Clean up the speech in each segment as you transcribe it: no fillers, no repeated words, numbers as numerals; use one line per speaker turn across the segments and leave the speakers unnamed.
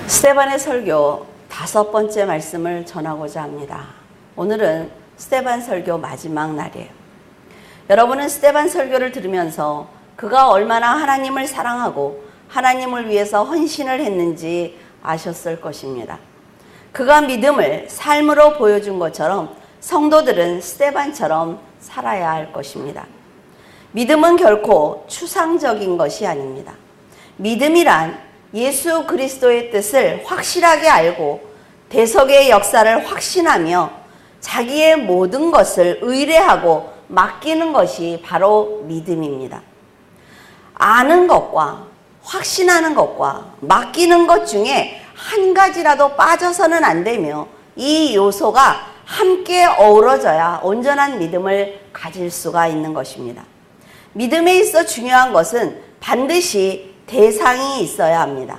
스데반의 설교 5번째 말씀을 전하고자 합니다. 오늘은 스데반 설교 마지막 날이에요. 여러분은 스데반 설교를 들으면서 그가 얼마나 하나님을 사랑하고 하나님을 위해서 헌신을 했는지 아셨을 것입니다. 그가 믿음을 삶으로 보여준 것처럼 성도들은 스데반처럼 살아야 할 것입니다. 믿음은 결코 추상적인 것이 아닙니다. 믿음이란 예수 그리스도의 뜻을 확실하게 알고 대속의 역사를 확신하며 자기의 모든 것을 의뢰하고 맡기는 것이 바로 믿음입니다. 아는 것과 확신하는 것과 맡기는 것 중에 한 가지라도 빠져서는 안 되며 이 요소가 함께 어우러져야 온전한 믿음을 가질 수가 있는 것입니다. 믿음에 있어 중요한 것은 반드시 대상이 있어야 합니다.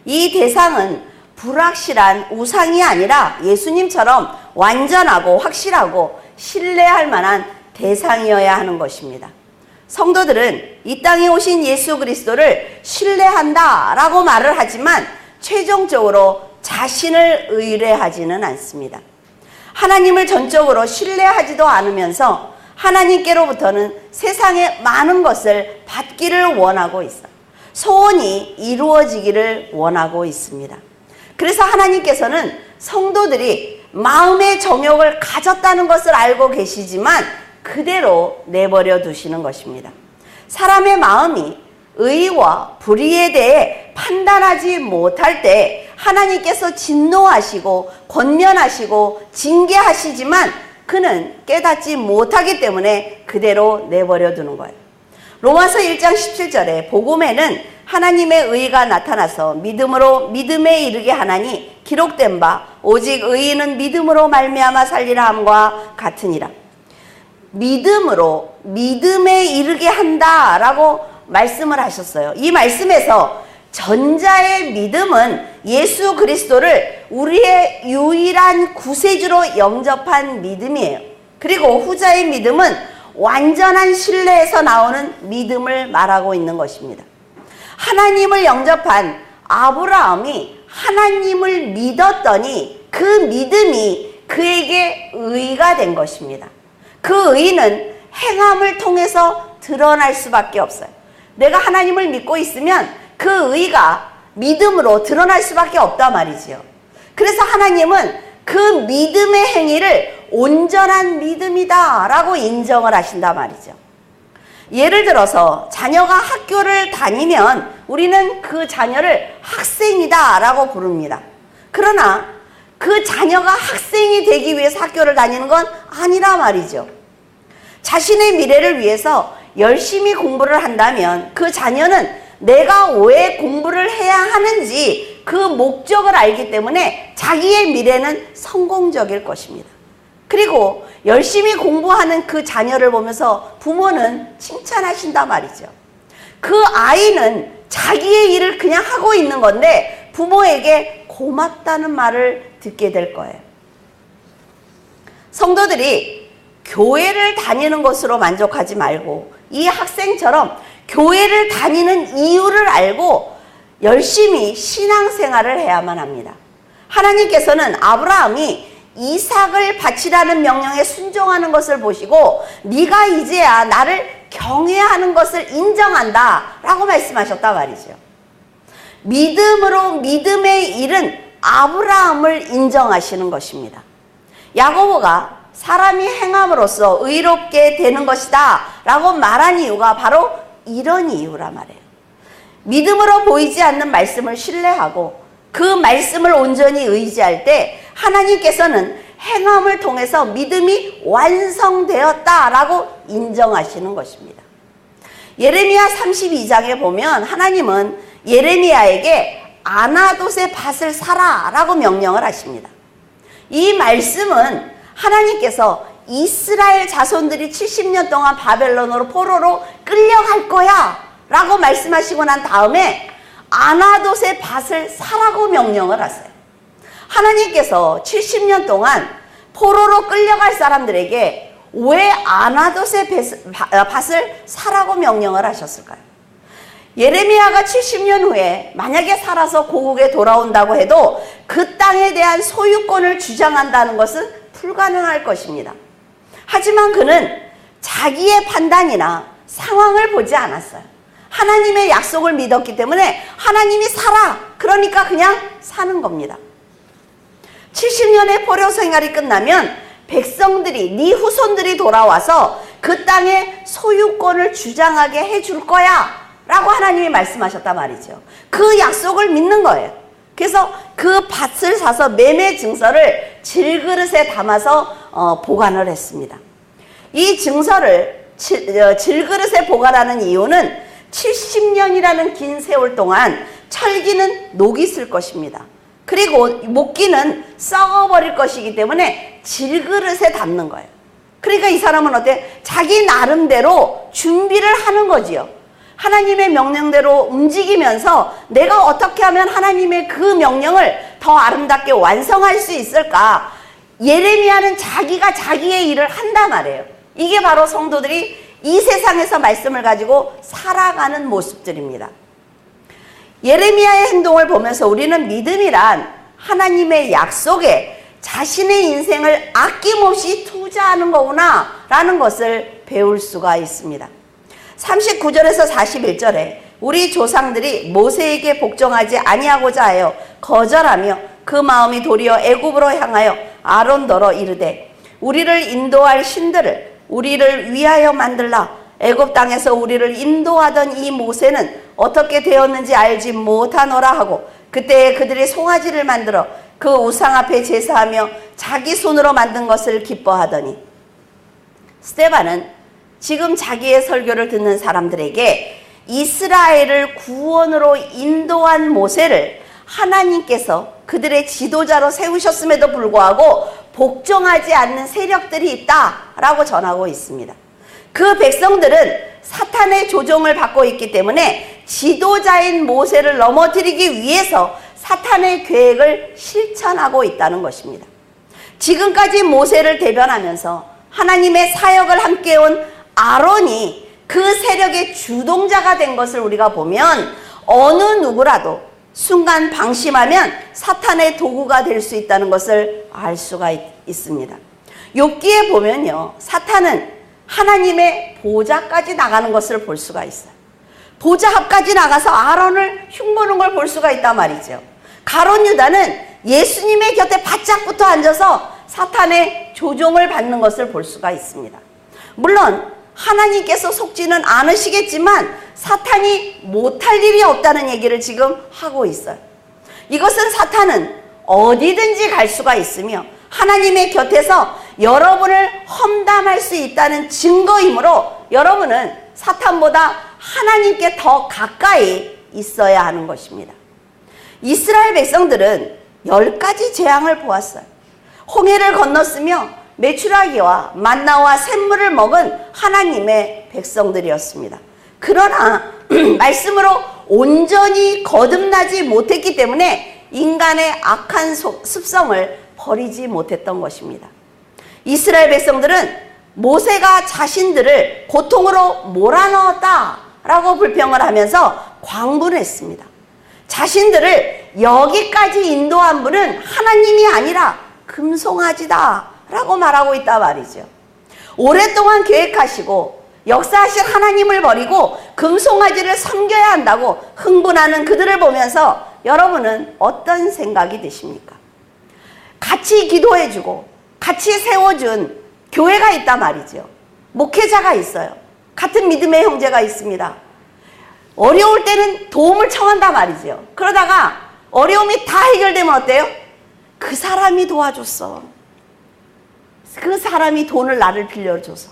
이 대상은 불확실한 우상이 아니라 예수님처럼 완전하고 확실하고 신뢰할 만한 대상이어야 하는 것입니다. 성도들은 이 땅에 오신 예수 그리스도를 신뢰한다라고 말을 하지만 최종적으로 자신을 의뢰하지는 않습니다. 하나님을 전적으로 신뢰하지도 않으면서 하나님께로부터는 세상의 많은 것을 받기를 원하고 있어요. 소원이 이루어지기를 원하고 있습니다. 그래서 하나님께서는 성도들이 마음의 정욕을 가졌다는 것을 알고 계시지만 그대로 내버려 두시는 것입니다. 사람의 마음이 의와 불의에 대해 판단하지 못할 때 하나님께서 진노하시고 권면하시고 징계하시지만 그는 깨닫지 못하기 때문에 그대로 내버려 두는 거예요. 로마서 1장 17절에 복음에는 하나님의 의가 나타나서 믿음으로 믿음에 이르게 하나니 기록된 바 오직 의인은 믿음으로 말미암아 살리라 함과 같으니라. 믿음으로 믿음에 이르게 한다라고 말씀을 하셨어요. 이 말씀에서 전자의 믿음은 예수 그리스도를 우리의 유일한 구세주로 영접한 믿음이에요. 그리고 후자의 믿음은 완전한 신뢰에서 나오는 믿음을 말하고 있는 것입니다. 하나님을 영접한 아브라함이 하나님을 믿었더니 그 믿음이 그에게 의가 된 것입니다. 그 의는 행함을 통해서 드러날 수밖에 없어요. 내가 하나님을 믿고 있으면 그 의가 믿음으로 드러날 수밖에 없단 말이지요. 그래서 하나님은 그 믿음의 행위를 온전한 믿음이다 라고 인정을 하신단 말이죠. 예를 들어서 자녀가 학교를 다니면 우리는 그 자녀를 학생이다 라고 부릅니다. 그러나 그 자녀가 학생이 되기 위해서 학교를 다니는 건 아니라 말이죠. 자신의 미래를 위해서 열심히 공부를 한다면 그 자녀는 내가 왜 공부를 해야 하는지 그 목적을 알기 때문에 자기의 미래는 성공적일 것입니다. 그리고 열심히 공부하는 그 자녀를 보면서 부모는 칭찬하신단 말이죠. 그 아이는 자기의 일을 그냥 하고 있는 건데 부모에게 고맙다는 말을 듣게 될 거예요. 성도들이 교회를 다니는 것으로 만족하지 말고 이 학생처럼 교회를 다니는 이유를 알고 열심히 신앙생활을 해야만 합니다. 하나님께서는 아브라함이 이삭을 바치라는 명령에 순종하는 것을 보시고 네가 이제야 나를 경외하는 것을 인정한다 라고 말씀하셨단 말이죠. 믿음으로 믿음의 일은 아브라함을 인정하시는 것입니다. 야고보가 사람이 행함으로써 의롭게 되는 것이다 라고 말한 이유가 바로 이런 이유라 말이에요. 믿음으로 보이지 않는 말씀을 신뢰하고 그 말씀을 온전히 의지할 때 하나님께서는 행함을 통해서 믿음이 완성되었다라고 인정하시는 것입니다. 예레미야 32장에 보면 하나님은 예레미야에게 아나돗의 밭을 사라라고 명령을 하십니다. 이 말씀은 하나님께서 이스라엘 자손들이 70년 동안 바벨론으로 포로로 끌려갈 거야 라고 말씀하시고 난 다음에 아나돗의 밭을 사라고 명령을 하세요. 하나님께서 70년 동안 포로로 끌려갈 사람들에게 왜 아나돗의 밭을 사라고 명령을 하셨을까요? 예레미야가 70년 후에 만약에 살아서 고국에 돌아온다고 해도 그 땅에 대한 소유권을 주장한다는 것은 불가능할 것입니다. 하지만 그는 자기의 판단이나 상황을 보지 않았어요. 하나님의 약속을 믿었기 때문에 하나님이 살아, 그러니까 그냥 사는 겁니다. 70년의 포로 생활이 끝나면 백성들이, 네 후손들이 돌아와서 그 땅의 소유권을 주장하게 해줄 거야 라고 하나님이 말씀하셨단 말이죠. 그 약속을 믿는 거예요. 그래서 그 밭을 사서 매매 증서를 질그릇에 담아서 보관을 했습니다. 이 증서를 질그릇에 보관하는 이유는 70년이라는 긴 세월 동안 철기는 녹이 쓸 것입니다. 그리고 목기는 썩어버릴 것이기 때문에 질그릇에 담는 거예요. 그러니까 이 사람은 어때? 자기 나름대로 준비를 하는 거지요. 하나님의 명령대로 움직이면서 내가 어떻게 하면 하나님의 그 명령을 더 아름답게 완성할 수 있을까? 예레미야는 자기가 자기의 일을 한단 말이에요. 이게 바로 성도들이 이 세상에서 말씀을 가지고 살아가는 모습들입니다. 예레미야의 행동을 보면서 우리는 믿음이란 하나님의 약속에 자신의 인생을 아낌없이 투자하는 거구나 라는 것을 배울 수가 있습니다. 39절에서 41절에 우리 조상들이 모세에게 복종하지 아니하고자 하여 거절하며 그 마음이 도리어 애굽으로 향하여 아론더러 이르되 우리를 인도할 신들을 우리를 위하여 만들라. 애굽 땅에서 우리를 인도하던 이 모세는 어떻게 되었는지 알지 못하노라 하고 그때에 그들이 송아지를 만들어 그 우상 앞에 제사하며 자기 손으로 만든 것을 기뻐하더니 스데반은 지금 자기의 설교를 듣는 사람들에게 이스라엘을 구원으로 인도한 모세를 하나님께서 그들의 지도자로 세우셨음에도 불구하고 복종하지 않는 세력들이 있다라고 전하고 있습니다. 그 백성들은 사탄의 조종을 받고 있기 때문에 지도자인 모세를 넘어뜨리기 위해서 사탄의 계획을 실천하고 있다는 것입니다. 지금까지 모세를 대변하면서 하나님의 사역을 함께 온 아론이 그 세력의 주동자가 된 것을 우리가 보면 어느 누구라도 순간 방심하면 사탄의 도구가 될 수 있다는 것을 알 수가 있습니다. 욥기에 보면요, 사탄은 하나님의 보좌까지 나가는 것을 볼 수가 있어요. 보좌 앞까지 나가서 아론을 흉보는 걸 볼 수가 있단 말이죠. 가룟 유다는 예수님의 곁에 바짝 붙어 앉아서 사탄의 조종을 받는 것을 볼 수가 있습니다. 물론 하나님께서 속지는 않으시겠지만 사탄이 못할 일이 없다는 얘기를 지금 하고 있어요. 이것은 사탄은 어디든지 갈 수가 있으며 하나님의 곁에서 여러분을 험담할 수 있다는 증거이므로 여러분은 사탄보다 하나님께 더 가까이 있어야 하는 것입니다. 이스라엘 백성들은 10가지 재앙을 보았어요. 홍해를 건넜으며 메추라기와 만나와 샘물을 먹은 하나님의 백성들이었습니다. 그러나 말씀으로 온전히 거듭나지 못했기 때문에 인간의 악한 습성을 버리지 못했던 것입니다. 이스라엘 백성들은 모세가 자신들을 고통으로 몰아넣었다라고 불평을 하면서 광분했습니다. 자신들을 여기까지 인도한 분은 하나님이 아니라 금송아지다 라고 말하고 있다 말이죠. 오랫동안 계획하시고 역사하실 하나님을 버리고 금송아지를 섬겨야 한다고 흥분하는 그들을 보면서 여러분은 어떤 생각이 드십니까? 같이 기도해주고 같이 세워준 교회가 있단 말이죠. 목회자가 있어요. 같은 믿음의 형제가 있습니다. 어려울 때는 도움을 청한단 말이죠. 그러다가 어려움이 다 해결되면 어때요? 그 사람이 도와줬어. 그 사람이 돈을 나를 빌려줘서,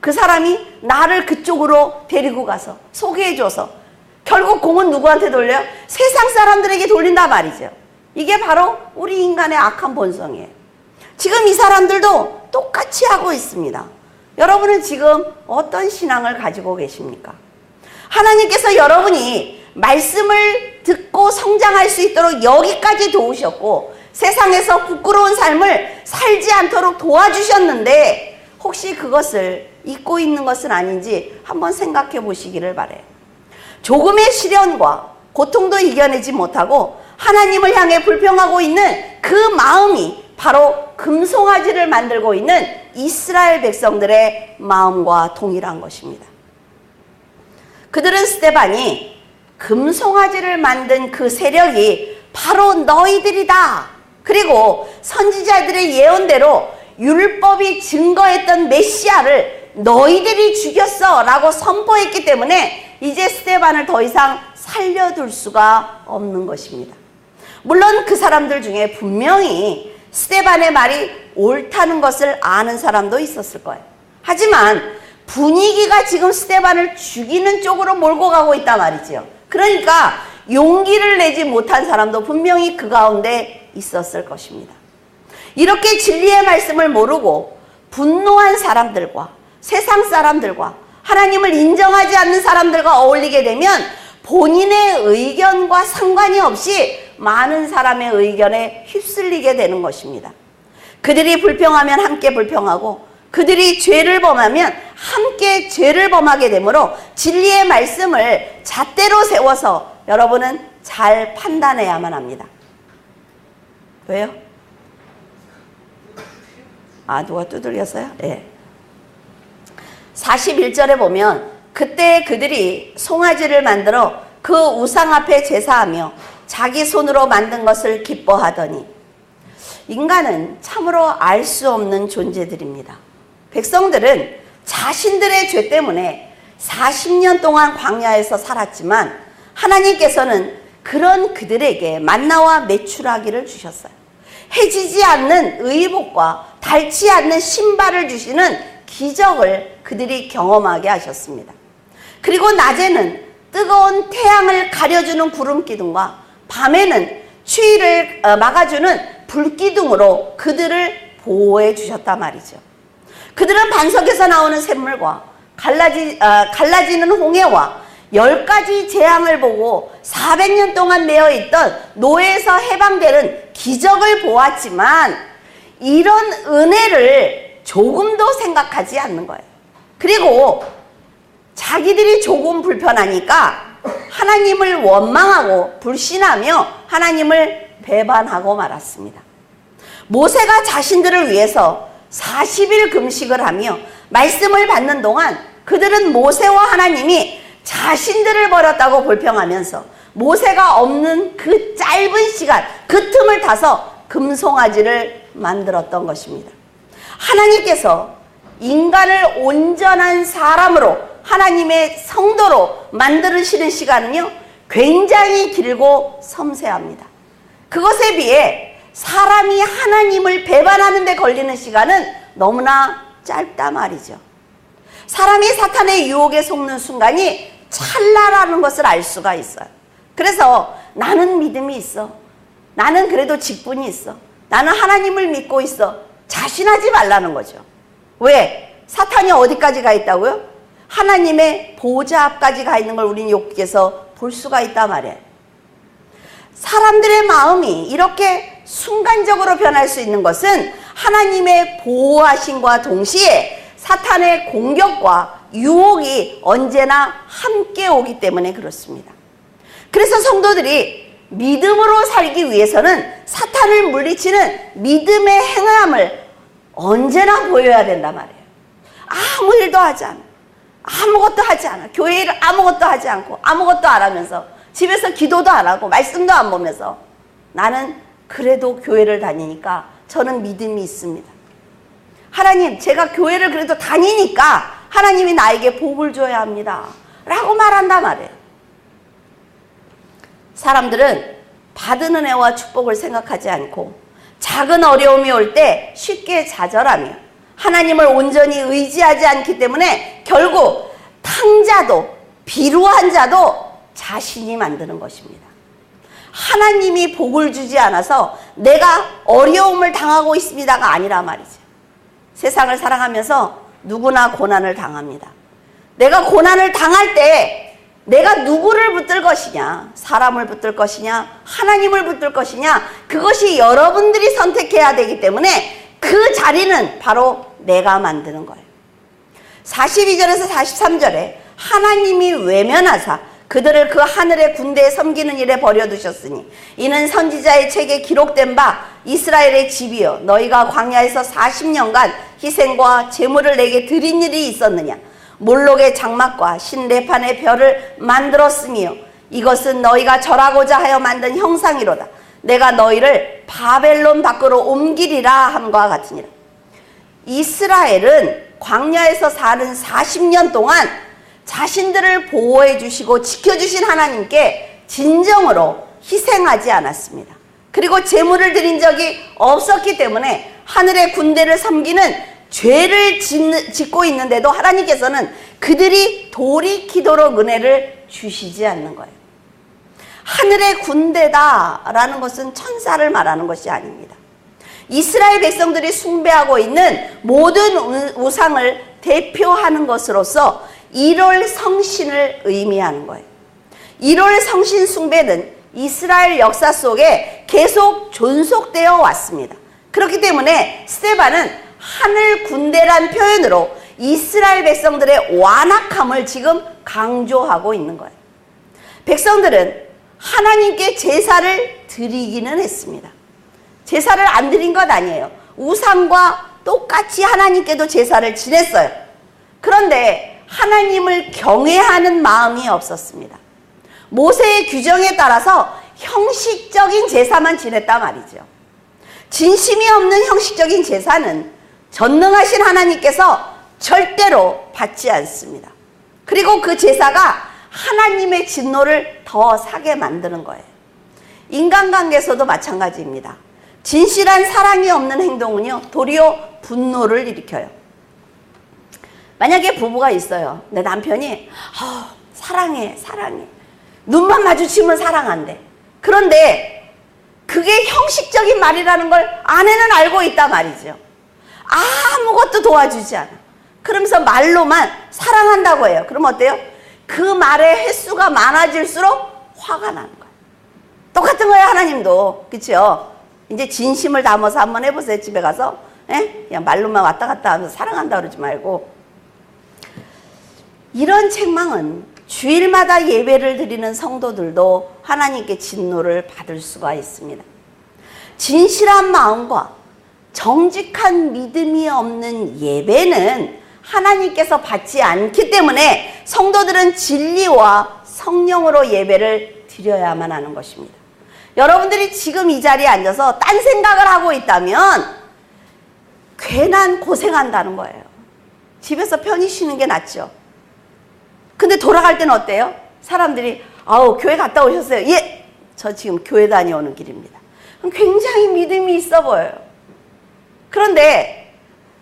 그 사람이 나를 그쪽으로 데리고 가서 소개해줘서 결국 공은 누구한테 돌려요? 세상 사람들에게 돌린단 말이죠. 이게 바로 우리 인간의 악한 본성이에요. 지금 이 사람들도 똑같이 하고 있습니다. 여러분은 지금 어떤 신앙을 가지고 계십니까? 하나님께서 여러분이 말씀을 듣고 성장할 수 있도록 여기까지 도우셨고 세상에서 부끄러운 삶을 살지 않도록 도와주셨는데 혹시 그것을 잊고 있는 것은 아닌지 한번 생각해 보시기를 바라요. 조금의 시련과 고통도 이겨내지 못하고 하나님을 향해 불평하고 있는 그 마음이 바로 금송아지를 만들고 있는 이스라엘 백성들의 마음과 동일한 것입니다. 그들은 스데반이 금송아지를 만든 그 세력이 바로 너희들이다. 그리고 선지자들의 예언대로 율법이 증거했던 메시아를 너희들이 죽였어 라고 선포했기 때문에 이제 스데반을 더 이상 살려둘 수가 없는 것입니다. 물론 그 사람들 중에 분명히 스데반의 말이 옳다는 것을 아는 사람도 있었을 거예요. 하지만 분위기가 지금 스데반을 죽이는 쪽으로 몰고 가고 있단 말이지요. 그러니까 용기를 내지 못한 사람도 분명히 그 가운데 있었을 것입니다. 이렇게 진리의 말씀을 모르고 분노한 사람들과 세상 사람들과 하나님을 인정하지 않는 사람들과 어울리게 되면 본인의 의견과 상관이 없이 많은 사람의 의견에 휩쓸리게 되는 것입니다. 그들이 불평하면 함께 불평하고 그들이 죄를 범하면 함께 죄를 범하게 되므로 진리의 말씀을 잣대로 세워서 여러분은 잘 판단해야만 합니다. 왜요? 누가 두들겼어요? 네. 41절에 보면 그때 그들이 송아지를 만들어 그 우상 앞에 제사하며 자기 손으로 만든 것을 기뻐하더니, 인간은 참으로 알 수 없는 존재들입니다. 백성들은 자신들의 죄 때문에 40년 동안 광야에서 살았지만 하나님께서는 그런 그들에게 만나와 메추라기를 주셨어요. 해지지 않는 의복과 닳지 않는 신발을 주시는 기적을 그들이 경험하게 하셨습니다. 그리고 낮에는 뜨거운 태양을 가려주는 구름 기둥과 밤에는 추위를 막아주는 불기둥으로 그들을 보호해 주셨단 말이죠. 그들은 반석에서 나오는 샘물과 갈라지는 홍해와 10가지 재앙을 보고 400년 동안 매여있던 노예에서 해방되는 기적을 보았지만 이런 은혜를 조금도 생각하지 않는 거예요. 그리고 자기들이 조금 불편하니까 하나님을 원망하고 불신하며 하나님을 배반하고 말았습니다. 모세가 자신들을 위해서 40일 금식을 하며 말씀을 받는 동안 그들은 모세와 하나님이 자신들을 버렸다고 불평하면서 모세가 없는 그 짧은 시간, 그 틈을 타서 금송아지를 만들었던 것입니다. 하나님께서 인간을 온전한 사람으로, 하나님의 성도로 만드시는 시간은요 굉장히 길고 섬세합니다. 그것에 비해 사람이 하나님을 배반하는 데 걸리는 시간은 너무나 짧다 말이죠. 사람이 사탄의 유혹에 속는 순간이 찰나라는 것을 알 수가 있어요. 그래서 나는 믿음이 있어, 나는 그래도 직분이 있어, 나는 하나님을 믿고 있어, 자신하지 말라는 거죠. 왜? 사탄이 어디까지 가 있다고요? 하나님의 보좌 앞까지 가 있는 걸 우리는 욥기에서 볼 수가 있단 말이에요. 사람들의 마음이 이렇게 순간적으로 변할 수 있는 것은 하나님의 보호하심과 동시에 사탄의 공격과 유혹이 언제나 함께 오기 때문에 그렇습니다. 그래서 성도들이 믿음으로 살기 위해서는 사탄을 물리치는 믿음의 행함을 언제나 보여야 된단 말이에요. 아무 일도 하지 않아, 아무것도 하지 않아, 교회를 아무것도 하지 않고 아무것도 안 하면서 집에서 기도도 안 하고 말씀도 안 보면서 나는 그래도 교회를 다니니까 저는 믿음이 있습니다. 하나님, 제가 교회를 그래도 다니니까 하나님이 나에게 복을 줘야 합니다 라고 말한단 말이에요. 사람들은 받은 은혜와 축복을 생각하지 않고 작은 어려움이 올 때 쉽게 좌절하며 하나님을 온전히 의지하지 않기 때문에 결국 탕자도 비루한 자도 자신이 만드는 것입니다. 하나님이 복을 주지 않아서 내가 어려움을 당하고 있습니다가 아니라 말이죠. 세상을 살아가면서 누구나 고난을 당합니다. 내가 고난을 당할 때 내가 누구를 붙들 것이냐, 사람을 붙들 것이냐, 하나님을 붙들 것이냐, 그것이 여러분들이 선택해야 되기 때문에 그 자리는 바로 내가 만드는 거예요. 42절에서 43절에 하나님이 외면하사 그들을 그 하늘의 군대에 섬기는 일에 버려두셨으니 이는 선지자의 책에 기록된 바 이스라엘의 집이여 너희가 광야에서 40년간 희생과 제물을 내게 드린 일이 있었느냐. 몰록의 장막과 신레판의 별을 만들었으며 이것은 너희가 절하고자 하여 만든 형상이로다. 내가 너희를 바벨론 밖으로 옮기리라 함과 같으니라. 이스라엘은 광야에서 사는 40년 동안 자신들을 보호해 주시고 지켜주신 하나님께 진정으로 희생하지 않았습니다. 그리고 제물을 드린 적이 없었기 때문에 하늘의 군대를 섬기는 죄를 짓고 있는데도 하나님께서는 그들이 돌이키도록 은혜를 주시지 않는 거예요. 하늘의 군대다라는 것은 천사를 말하는 것이 아닙니다. 이스라엘 백성들이 숭배하고 있는 모든 우상을 대표하는 것으로서 1월 성신을 의미하는 거예요. 1월 성신 숭배는 이스라엘 역사 속에 계속 존속되어 왔습니다. 그렇기 때문에 스데반은 하늘 군대란 표현으로 이스라엘 백성들의 완악함을 지금 강조하고 있는 거예요. 백성들은 하나님께 제사를 드리기는 했습니다. 제사를 안 드린 것 아니에요. 우상과 똑같이 하나님께도 제사를 지냈어요. 그런데 하나님을 경외하는 마음이 없었습니다. 모세의 규정에 따라서 형식적인 제사만 지냈단 말이죠. 진심이 없는 형식적인 제사는 전능하신 하나님께서 절대로 받지 않습니다. 그리고 그 제사가 하나님의 진노를 더 사게 만드는 거예요. 인간관계에서도 마찬가지입니다. 진실한 사랑이 없는 행동은요, 도리어 분노를 일으켜요. 만약에 부부가 있어요. 내 남편이 사랑해. 눈만 마주치면 사랑한대. 그런데 그게 형식적인 말이라는 걸 아내는 알고 있단 말이죠. 아무것도 도와주지 않아. 그러면서 말로만 사랑한다고 해요. 그럼 어때요? 그 말의 횟수가 많아질수록 화가 나는 거예요. 똑같은 거예요, 하나님도. 그렇죠? 이제 진심을 담아서 한번 해보세요. 집에 가서 그냥 말로만 왔다 갔다 하면서 사랑한다 그러지 말고. 이런 책망은 주일마다 예배를 드리는 성도들도 하나님께 진노를 받을 수가 있습니다. 진실한 마음과 정직한 믿음이 없는 예배는 하나님께서 받지 않기 때문에 성도들은 진리와 성령으로 예배를 드려야만 하는 것입니다. 여러분들이 지금 이 자리에 앉아서 딴 생각을 하고 있다면 괜한 고생한다는 거예요. 집에서 편히 쉬는 게 낫죠. 근데 돌아갈 때는 어때요? 사람들이 교회 갔다 오셨어요? 예, 저 지금 교회 다녀오는 길입니다. 그럼 굉장히 믿음이 있어 보여요. 그런데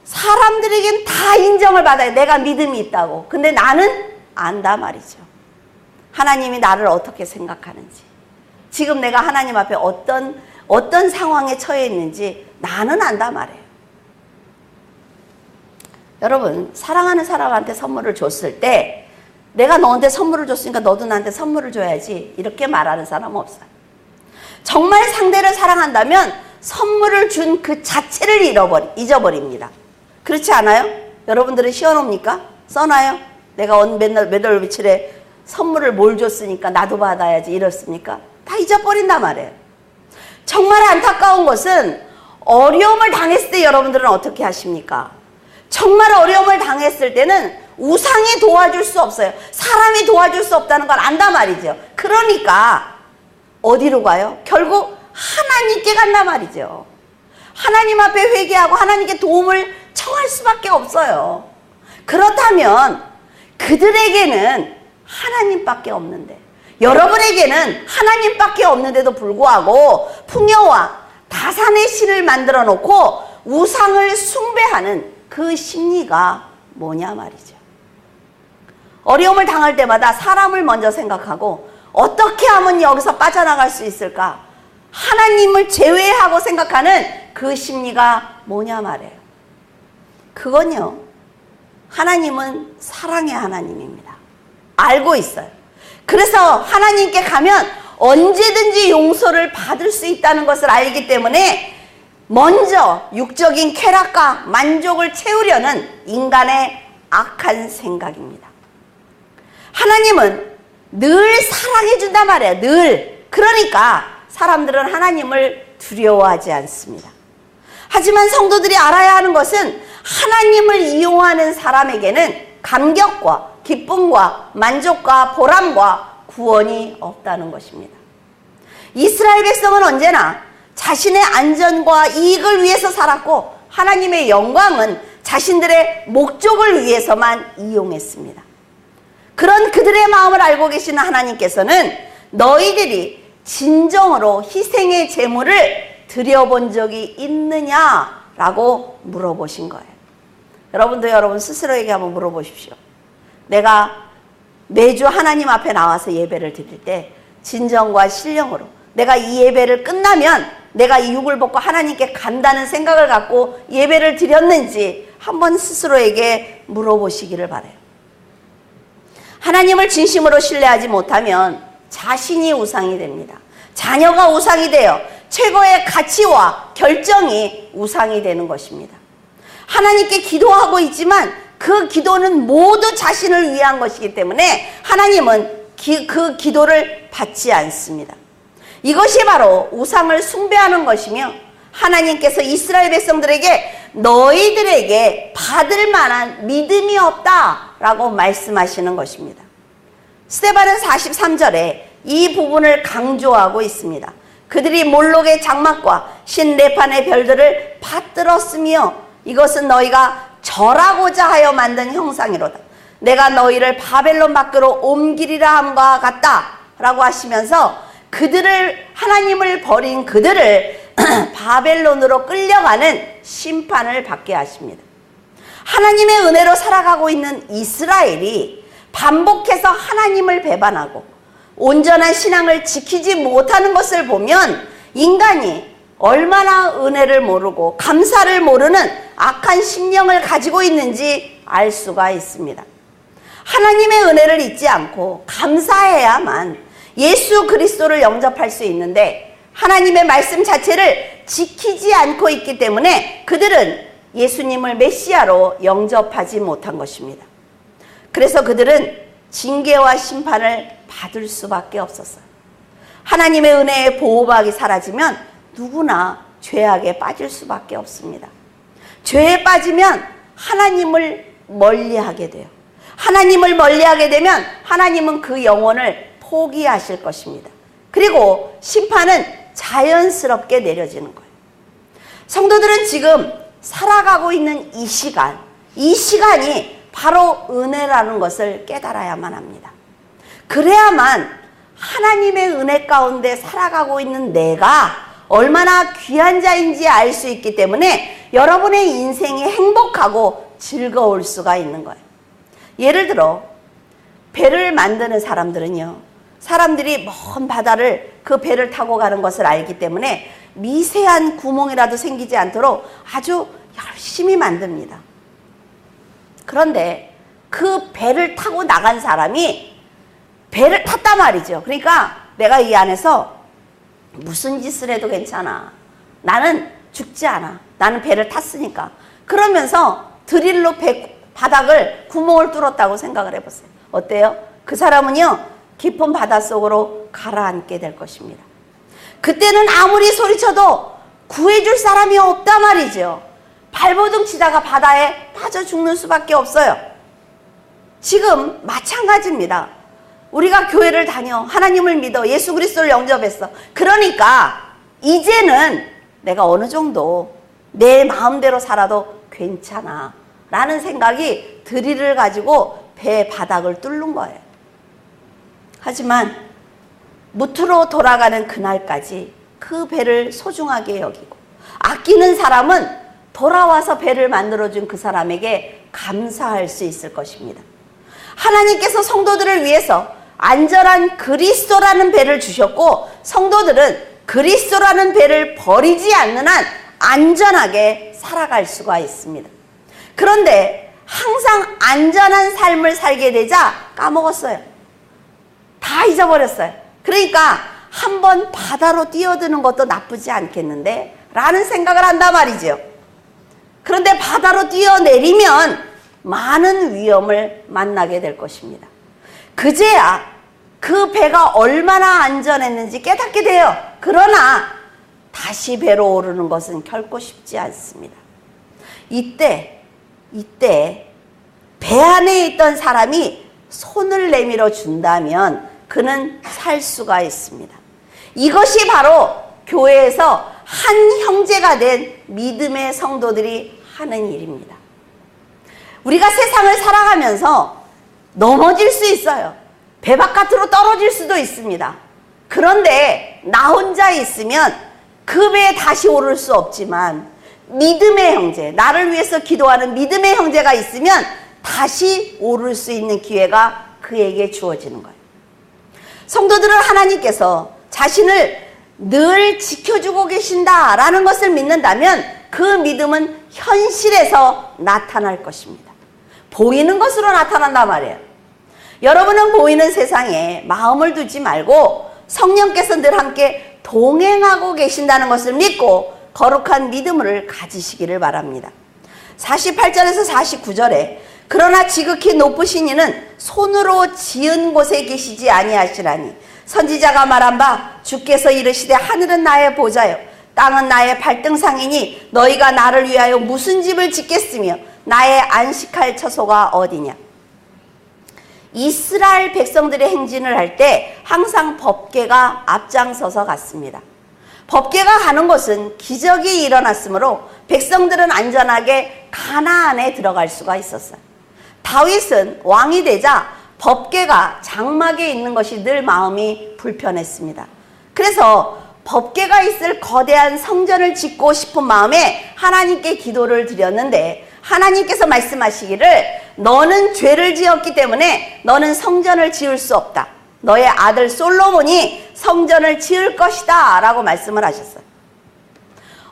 사람들에겐 다 인정을 받아요. 내가 믿음이 있다고. 근데 나는 안다 말이죠. 하나님이 나를 어떻게 생각하는지, 지금 내가 하나님 앞에 어떤 상황에 처해 있는지 나는 안다 말이에요. 여러분, 사랑하는 사람한테 선물을 줬을 때 내가 너한테 선물을 줬으니까 너도 나한테 선물을 줘야지, 이렇게 말하는 사람은 없어요. 정말 상대를 사랑한다면 선물을 준 그 자체를 잊어버립니다. 그렇지 않아요? 여러분들은 시원합니까? 써놔요? 내가 몇 월 며칠에 선물을 뭘 줬으니까 나도 받아야지, 이렇습니까? 다 잊어버린단 말이에요. 정말 안타까운 것은 어려움을 당했을 때 여러분들은 어떻게 하십니까? 정말 어려움을 당했을 때는 우상이 도와줄 수 없어요. 사람이 도와줄 수 없다는 걸 안단 말이죠. 그러니까 어디로 가요? 결국 하나님께 간단 말이죠. 하나님 앞에 회개하고 하나님께 도움을 청할 수밖에 없어요. 그렇다면 그들에게는 하나님밖에 없는데, 여러분에게는 하나님밖에 없는데도 불구하고 풍요와 다산의 신을 만들어 놓고 우상을 숭배하는 그 심리가 뭐냐 말이죠. 어려움을 당할 때마다 사람을 먼저 생각하고 어떻게 하면 여기서 빠져나갈 수 있을까? 하나님을 제외하고 생각하는 그 심리가 뭐냐 말이에요. 그건요, 하나님은 사랑의 하나님입니다. 알고 있어요. 그래서 하나님께 가면 언제든지 용서를 받을 수 있다는 것을 알기 때문에 먼저 육적인 쾌락과 만족을 채우려는 인간의 악한 생각입니다. 하나님은 늘 사랑해 준단 말이에요. 늘. 그러니까 사람들은 하나님을 두려워하지 않습니다. 하지만 성도들이 알아야 하는 것은 하나님을 이용하는 사람에게는 감격과 기쁨과 만족과 보람과 구원이 없다는 것입니다. 이스라엘 백성은 언제나 자신의 안전과 이익을 위해서 살았고 하나님의 영광은 자신들의 목적을 위해서만 이용했습니다. 그런 그들의 마음을 알고 계시는 하나님께서는 너희들이 진정으로 희생의 제물을 드려본 적이 있느냐라고 물어보신 거예요. 여러분도 여러분 스스로에게 한번 물어보십시오. 내가 매주 하나님 앞에 나와서 예배를 드릴 때 진정과 신령으로 내가 이 예배를 끝나면 내가 이 육을 벗고 하나님께 간다는 생각을 갖고 예배를 드렸는지 한번 스스로에게 물어보시기를 바라요. 하나님을 진심으로 신뢰하지 못하면 자신이 우상이 됩니다. 자녀가 우상이 되어 최고의 가치와 결정이 우상이 되는 것입니다. 하나님께 기도하고 있지만 그 기도는 모두 자신을 위한 것이기 때문에 하나님은 그 기도를 받지 않습니다. 이것이 바로 우상을 숭배하는 것이며 하나님께서 이스라엘 백성들에게 너희들에게 받을 만한 믿음이 없다라고 말씀하시는 것입니다. 스데반은 43절에 이 부분을 강조하고 있습니다. 그들이 몰록의 장막과 신레판의 별들을 받들었으며 이것은 너희가 절하고자 하여 만든 형상이로다. 내가 너희를 바벨론 밖으로 옮기리라 함과 같다 라고 하시면서 하나님을 버린 그들을 바벨론으로 끌려가는 심판을 받게 하십니다. 하나님의 은혜로 살아가고 있는 이스라엘이 반복해서 하나님을 배반하고 온전한 신앙을 지키지 못하는 것을 보면 인간이 얼마나 은혜를 모르고 감사를 모르는 악한 심령을 가지고 있는지 알 수가 있습니다. 하나님의 은혜를 잊지 않고 감사해야만 예수 그리스도를 영접할 수 있는데 하나님의 말씀 자체를 지키지 않고 있기 때문에 그들은 예수님을 메시아로 영접하지 못한 것입니다. 그래서 그들은 징계와 심판을 받을 수밖에 없었어요. 하나님의 은혜의 보호막이 사라지면 누구나 죄악에 빠질 수밖에 없습니다. 죄에 빠지면 하나님을 멀리하게 돼요. 하나님을 멀리하게 되면 하나님은 그 영혼을 포기하실 것입니다. 그리고 심판은 자연스럽게 내려지는 거예요. 성도들은 지금 살아가고 있는 이 시간이 바로 은혜라는 것을 깨달아야만 합니다. 그래야만 하나님의 은혜 가운데 살아가고 있는 내가 얼마나 귀한 자인지 알 수 있기 때문에 여러분의 인생이 행복하고 즐거울 수가 있는 거예요. 예를 들어 배를 만드는 사람들은요, 사람들이 먼 바다를 그 배를 타고 가는 것을 알기 때문에 미세한 구멍이라도 생기지 않도록 아주 열심히 만듭니다. 그런데 그 배를 타고 나간 사람이 배를 탔단 말이죠. 그러니까 내가 이 안에서 무슨 짓을 해도 괜찮아. 나는 죽지 않아. 나는 배를 탔으니까. 그러면서 드릴로 바닥을 구멍을 뚫었다고 생각을 해보세요. 어때요? 그 사람은요, 깊은 바닷속으로 가라앉게 될 것입니다. 그때는 아무리 소리쳐도 구해줄 사람이 없단 말이죠. 발버둥 치다가 바다에 빠져 죽는 수밖에 없어요. 지금 마찬가지입니다. 우리가 교회를 다녀, 하나님을 믿어, 예수 그리스도를 영접했어. 그러니까 이제는 내가 어느 정도 내 마음대로 살아도 괜찮아 라는 생각이 드릴을 가지고 배 바닥을 뚫는 거예요. 하지만 무트로 돌아가는 그날까지 그 배를 소중하게 여기고 아끼는 사람은 돌아와서 배를 만들어준 그 사람에게 감사할 수 있을 것입니다. 하나님께서 성도들을 위해서 안전한 그리스도라는 배를 주셨고 성도들은 그리스도라는 배를 버리지 않는 한 안전하게 살아갈 수가 있습니다. 그런데 항상 안전한 삶을 살게 되자 까먹었어요. 다 잊어버렸어요. 그러니까 한번 바다로 뛰어드는 것도 나쁘지 않겠는데 라는 생각을 한단 말이죠. 그런데 바다로 뛰어내리면 많은 위험을 만나게 될 것입니다. 그제야 그 배가 얼마나 안전했는지 깨닫게 돼요. 그러나 다시 배로 오르는 것은 결코 쉽지 않습니다. 이때 배 안에 있던 사람이 손을 내밀어 준다면 그는 살 수가 있습니다. 이것이 바로 교회에서 한 형제가 된 믿음의 성도들이 하는 일입니다. 우리가 세상을 살아가면서 넘어질 수 있어요. 배 바깥으로 떨어질 수도 있습니다. 그런데 나 혼자 있으면 그 배에 다시 오를 수 없지만 믿음의 형제, 나를 위해서 기도하는 믿음의 형제가 있으면 다시 오를 수 있는 기회가 그에게 주어지는 거예요. 성도들은 하나님께서 자신을 늘 지켜주고 계신다라는 것을 믿는다면 그 믿음은 현실에서 나타날 것입니다. 보이는 것으로 나타난단 말이에요. 여러분은 보이는 세상에 마음을 두지 말고 성령께서 늘 함께 동행하고 계신다는 것을 믿고 거룩한 믿음을 가지시기를 바랍니다. 48절에서 49절에 그러나 지극히 높으신 이는 손으로 지은 곳에 계시지 아니하시라니 선지자가 말한 바 주께서 이르시되 하늘은 나의 보좌요 땅은 나의 발등상이니 너희가 나를 위하여 무슨 집을 짓겠으며 나의 안식할 처소가 어디냐. 이스라엘 백성들의 행진을 할 때 항상 법궤가 앞장서서 갔습니다. 법궤가 가는 곳은 기적이 일어났으므로 백성들은 안전하게 가나안에 들어갈 수가 있었어요. 다윗은 왕이 되자 법궤가 장막에 있는 것이 늘 마음이 불편했습니다. 그래서 법궤가 있을 거대한 성전을 짓고 싶은 마음에 하나님께 기도를 드렸는데 하나님께서 말씀하시기를 너는 죄를 지었기 때문에 너는 성전을 지을 수 없다. 너의 아들 솔로몬이 성전을 지을 것이다 라고 말씀을 하셨어요.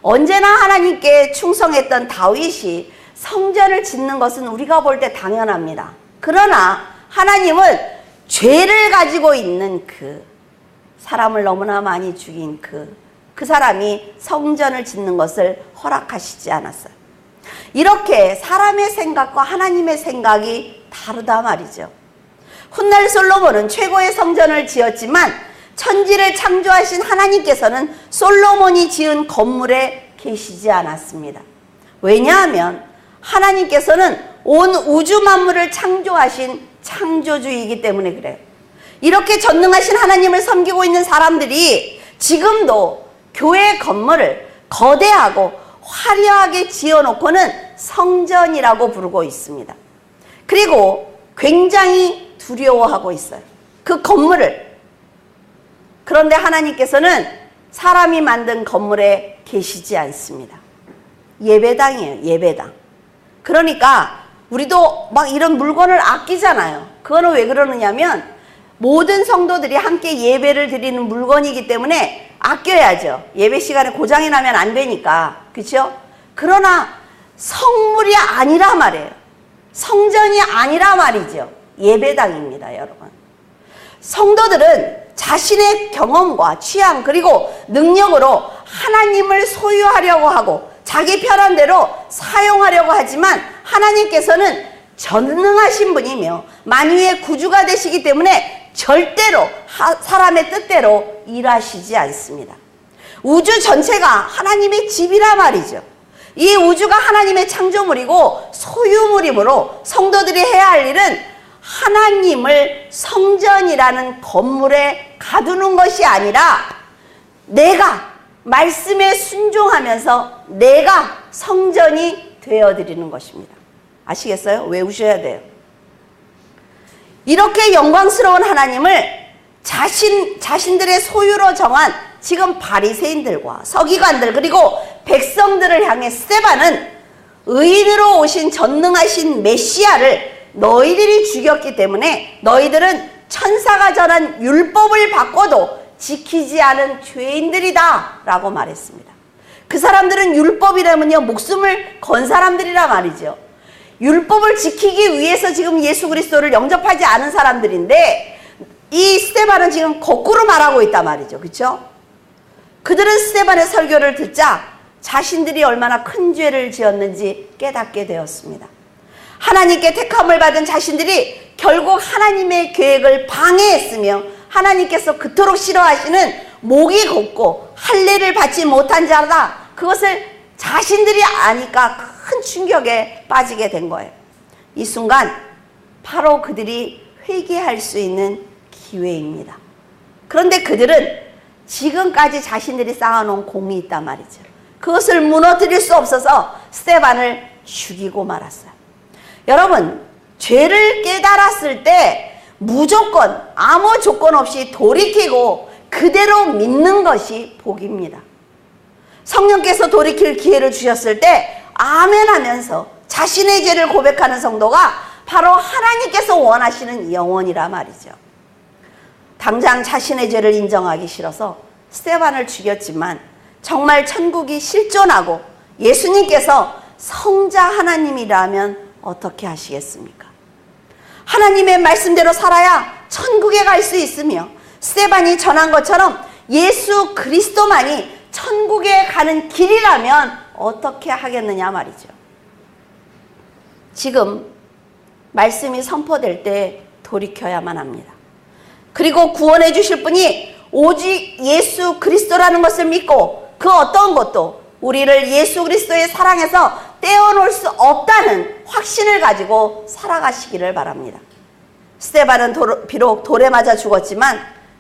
언제나 하나님께 충성했던 다윗이 성전을 짓는 것은 우리가 볼 때 당연합니다. 그러나 하나님은 죄를 가지고 있는 그 사람을 너무나 많이 죽인 그 사람이 성전을 짓는 것을 허락하시지 않았어요. 이렇게 사람의 생각과 하나님의 생각이 다르다 말이죠. 훗날 솔로몬은 최고의 성전을 지었지만 천지를 창조하신 하나님께서는 솔로몬이 지은 건물에 계시지 않았습니다. 왜냐하면 하나님께서는 온 우주 만물을 창조하신 창조주이기 때문에 그래요. 이렇게 전능하신 하나님을 섬기고 있는 사람들이 지금도 교회 건물을 거대하고 화려하게 지어놓고는 성전이라고 부르고 있습니다. 그리고 굉장히 두려워하고 있어요. 그 건물을. 그런데 하나님께서는 사람이 만든 건물에 계시지 않습니다. 예배당이에요. 예배당. 그러니까 우리도 막 이런 물건을 아끼잖아요. 그거는 왜 그러느냐면 모든 성도들이 함께 예배를 드리는 물건이기 때문에 아껴야죠. 예배 시간에 고장이 나면 안 되니까. 그렇죠? 그러나 성물이 아니라 말이에요. 성전이 아니라 말이죠. 예배당입니다, 여러분. 성도들은 자신의 경험과 취향 그리고 능력으로 하나님을 소유하려고 하고 자기 편한 대로 사용하려고 하지만 하나님께서는 전능하신 분이며 만유의 구주가 되시기 때문에 절대로 사람의 뜻대로 일하시지 않습니다. 우주 전체가 하나님의 집이라 말이죠. 이 우주가 하나님의 창조물이고 소유물이므로 성도들이 해야 할 일은 하나님을 성전이라는 건물에 가두는 것이 아니라 내가 말씀에 순종하면서 내가 성전이 되어드리는 것입니다. 아시겠어요? 외우셔야 돼요. 이렇게 영광스러운 하나님을 자신들의 소유로 정한 지금 바리새인들과 서기관들 그리고 백성들을 향해 스데반은 의인으로 오신 전능하신 메시아를 너희들이 죽였기 때문에 너희들은 천사가 전한 율법을 바꿔도 지키지 않은 죄인들이다 라고 말했습니다. 그 사람들은 율법이라면요 목숨을 건 사람들이라 말이죠. 율법을 지키기 위해서 지금 예수 그리스도를 영접하지 않은 사람들인데 이 스데반은 지금 거꾸로 말하고 있단 말이죠. 그렇죠? 그들은 스데반의 설교를 듣자 자신들이 얼마나 큰 죄를 지었는지 깨닫게 되었습니다. 하나님께 택함을 받은 자신들이 결국 하나님의 계획을 방해했으며 하나님께서 그토록 싫어하시는 목이 곧고 할례를 받지 못한 자다. 그것을 자신들이 아니까 큰 충격에 빠지게 된 거예요. 이 순간 바로 그들이 회개할 수 있는 기회입니다. 그런데 그들은 지금까지 자신들이 쌓아놓은 공이 있단 말이죠. 그것을 무너뜨릴 수 없어서 스데반을 죽이고 말았어요. 여러분, 죄를 깨달았을 때 무조건 아무 조건 없이 돌이키고 그대로 믿는 것이 복입니다. 성령께서 돌이킬 기회를 주셨을 때 아멘 하면서 자신의 죄를 고백하는 성도가 바로 하나님께서 원하시는 영혼이라 말이죠. 당장 자신의 죄를 인정하기 싫어서 스데반을 죽였지만 정말 천국이 실존하고 예수님께서 성자 하나님이라면 어떻게 하시겠습니까? 하나님의 말씀대로 살아야 천국에 갈 수 있으며 스데반이 전한 것처럼 예수 그리스도만이 천국에 가는 길이라면 어떻게 하겠느냐 말이죠. 지금 말씀이 선포될 때 돌이켜야만 합니다. 그리고 구원해 주실 분이 오직 예수 그리스도라는 것을 믿고 그 어떤 것도 우리를 예수 그리스도의 사랑에서 떼어놓을 수 없다는 확신을 가지고 살아가시기를 바랍니다. 스데반은 비록 돌에 맞아 죽었지만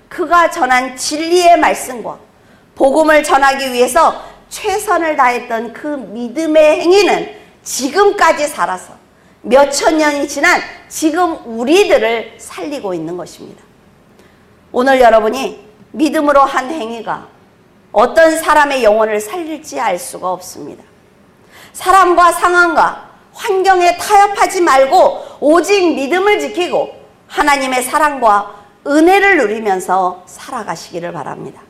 그가 전한 진리의 말씀과 복음을 전하기 위해서 최선을 다했던 그 믿음의 행위는 지금까지 살아서 몇천 년이 지난 지금 우리들을 살리고 있는 것입니다. 오늘 여러분이 믿음으로 한 행위가 어떤 사람의 영혼을 살릴지 알 수가 없습니다. 사람과 상황과 환경에 타협하지 말고 오직 믿음을 지키고 하나님의 사랑과 은혜를 누리면서 살아가시기를 바랍니다.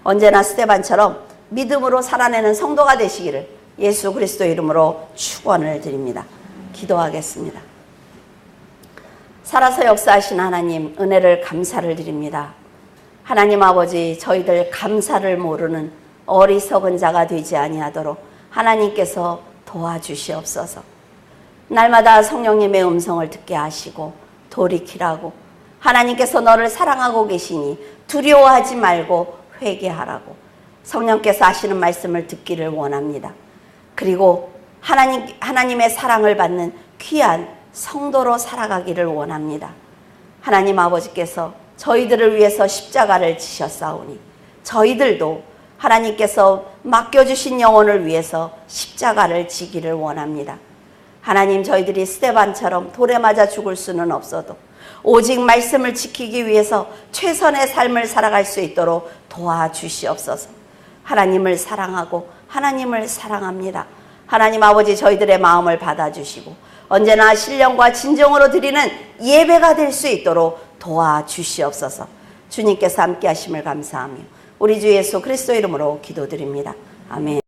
언제나 스데반처럼 믿음으로 살아내는 성도가 되시기를 예수 그리스도 이름으로 축원을 드립니다. 기도하겠습니다. 살아서 역사하신 하나님, 은혜를 감사를 드립니다. 하나님 아버지, 저희들 감사를 모르는 어리석은 자가 되지 아니하도록 하나님께서 도와주시옵소서. 날마다 성령님의 음성을 듣게 하시고 돌이키라고, 하나님께서 너를 사랑하고 계시니 두려워하지 말고 회개하라고 성령께서 하시는 말씀을 듣기를 원합니다. 그리고 하나님의 사랑을 받는 귀한 성도로 살아가기를 원합니다. 하나님 아버지께서 저희들을 위해서 십자가를 지셨사오니 저희들도 하나님께서 맡겨주신 영혼을 위해서 십자가를 지기를 원합니다. 하나님, 저희들이 스데반처럼 돌에 맞아 죽을 수는 없어도 오직 말씀을 지키기 위해서 최선의 삶을 살아갈 수 있도록 도와주시옵소서. 하나님을 사랑하고 하나님을 사랑합니다. 하나님 아버지, 저희들의 마음을 받아주시고 언제나 신령과 진정으로 드리는 예배가 될 수 있도록 도와주시옵소서. 주님께서 함께 하심을 감사하며 우리 주 예수 그리스도 이름으로 기도드립니다. 아멘.